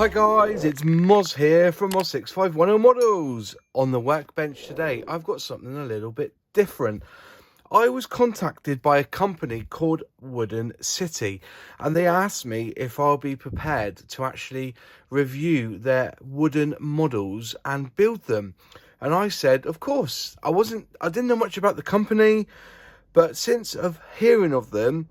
Hi guys, it's Moz here from Moz6510 Models. On the workbench today, I've got something a little bit different. I was contacted by a company called Wooden.City, and they asked me if I'll be prepared to actually review their wooden models and build them. And I said, of course. I didn't know much about the company, but since of hearing of them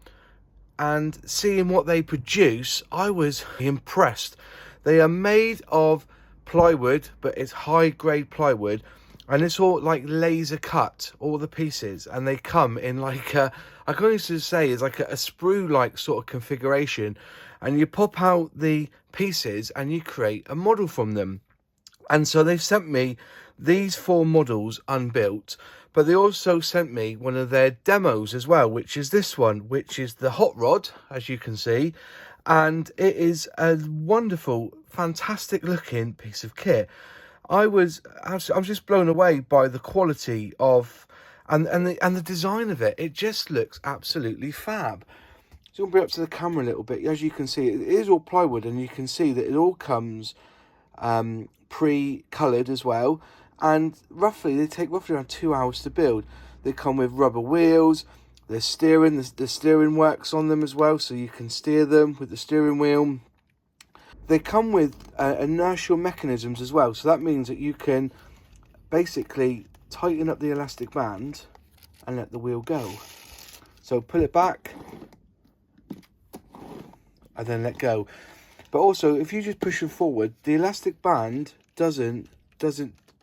and seeing what they produce, I was impressed. They are made of plywood, but it's high grade plywood, and it's all like laser cut, all the pieces, and they come in like I can only say it's like a sprue like sort of configuration, and you pop out the pieces and you create a model from them. And so they've sent me these 4 models unbuilt, but they also sent me one of their demos as well, which is this one, which is the hot rod, as you can see. And it is a wonderful, fantastic looking piece of kit. I was just blown away by the quality of and the design of it. It just looks absolutely fab. So I'm going to bring it up to the camera a little bit. As you can see, it is all plywood, and you can see that it all comes pre-coloured as well. And they take roughly around 2 hours to build. They come with rubber wheels. The steering works on them as well, so you can steer them with the steering wheel. They come with inertial mechanisms as well, so that means that you can basically tighten up the elastic band and let the wheel go. So pull it back and then let go. But also, if you just push it forward, the elastic band doesn't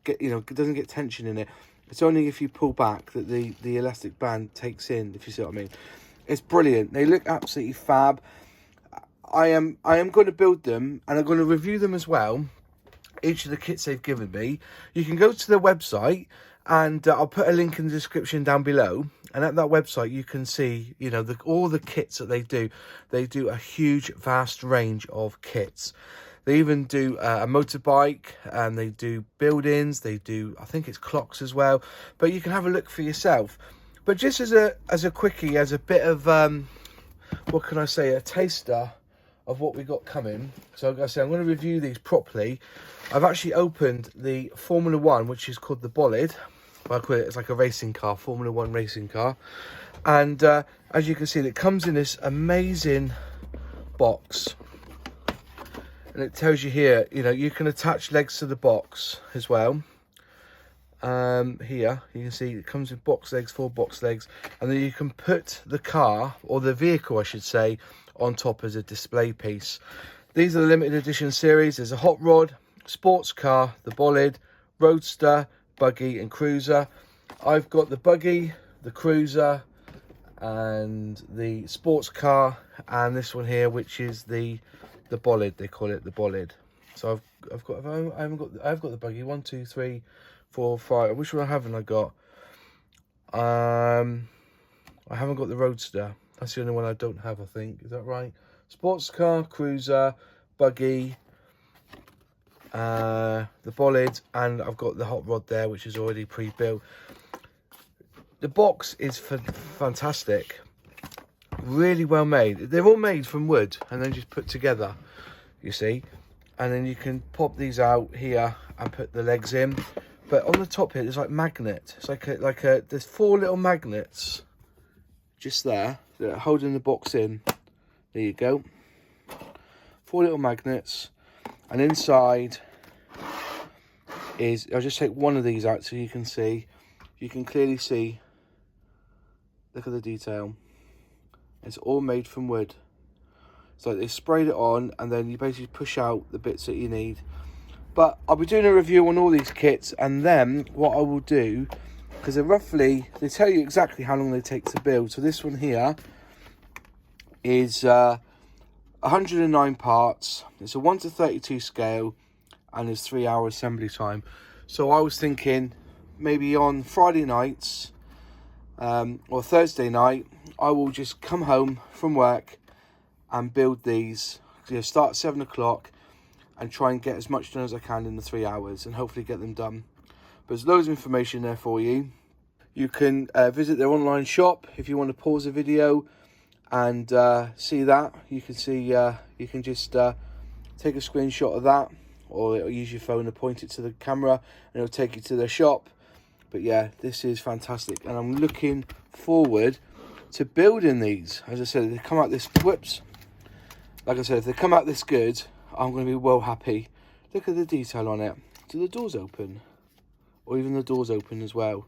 get tension in it. It's only if you pull back that the elastic band takes in, if you see what I mean. It's brilliant. They look absolutely fab. I am going to build them, and I'm going to review them as well. Each of the kits they've given me. You can go to their website, and I'll put a link in the description down below. And at that website, you can see, all the kits that they do. They do a huge, vast range of kits. They even do a motorbike, and they do buildings. They do, I think it's clocks as well. But you can have a look for yourself. But just as a quickie, as a bit of what can I say, a taster of what we got coming. So like I say, I'm going to review these properly. I've actually opened the Formula 1, which is called the Bolide. Well, I call it, it's like a racing car, Formula 1 racing car. And as you can see, it comes in this amazing box. And it tells you here, you can attach legs to the box as well. Here, you can see it comes with box legs, 4 box legs. And then you can put the car, or the vehicle, I should say, on top as a display piece. These are the limited edition series. There's a hot rod, sports car, the Bolide, roadster, buggy and cruiser. I've got the buggy, the cruiser, and the sports car, and this one here, which is the Bolide. They call it the Bolide. So I've got the buggy. 1, 2, 3, 4, 5. Which one haven't I got? I haven't got the roadster. That's the only one I don't have, I think. Is that right? Sports car, cruiser, buggy, the Bolide, and I've got the hot rod there, which is already pre-built. The box is fantastic. Really well made. They're all made from wood and then just put together, you see. And then you can pop these out here and put the legs in. But on the top here, there's like magnet. It's there's 4 little magnets just there that are holding the box in. There you go. 4 little magnets. And inside is, I'll just take one of these out so you can see. You can clearly see, look at the detail. It's all made from wood. So they sprayed it on, and then you basically push out the bits that you need. But I'll be doing a review on all these kits, and then what I will do, because they tell you exactly how long they take to build. So this one here is 109 parts. It's a 1:32 scale, and there's 3 hour assembly time. So I was thinking maybe on Friday nights or Thursday night, I will just come home from work and build these. Start at 7 o'clock and try and get as much done as I can in the 3 hours, and hopefully get them done. But there's loads of information there for you. You can visit their online shop if you want to pause the video and see that. You can see, you can just take a screenshot of that, or it'll use your phone to point it to the camera and it'll take you to the shop. But yeah, this is fantastic, and I'm looking forward to building these. As I said, if they come out this, whoops, like I said, if they come out this good, I'm going to be well happy. Look at the detail on it. Do the doors open? Or even the doors open as well,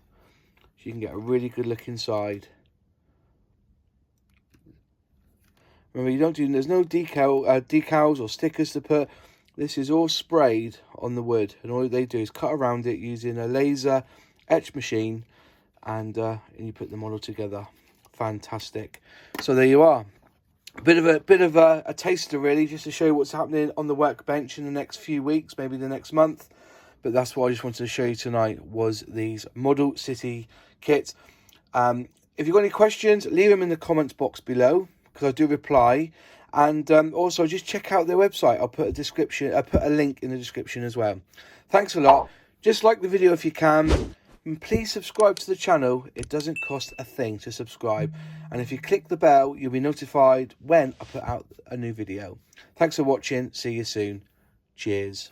so you can get a really good look inside. Remember, you don't do, there's no decals or stickers to put. This is all sprayed on the wood, and all they do is cut around it using a laser etch machine, and you put the model together. Fantastic. So there you are. A bit of a taster, really, just to show you what's happening on the workbench in the next few weeks, maybe the next month. But that's what I just wanted to show you tonight, was these Model City kits. If you've got any questions, leave them in the comments box below, because I do reply. And also just check out their website. I'll put a link in the description as well. Thanks a lot. Just like the video if you can. And please subscribe to the channel. It doesn't cost a thing to subscribe. And if you click the bell, you'll be notified when I put out a new video. Thanks for watching. See you soon. Cheers.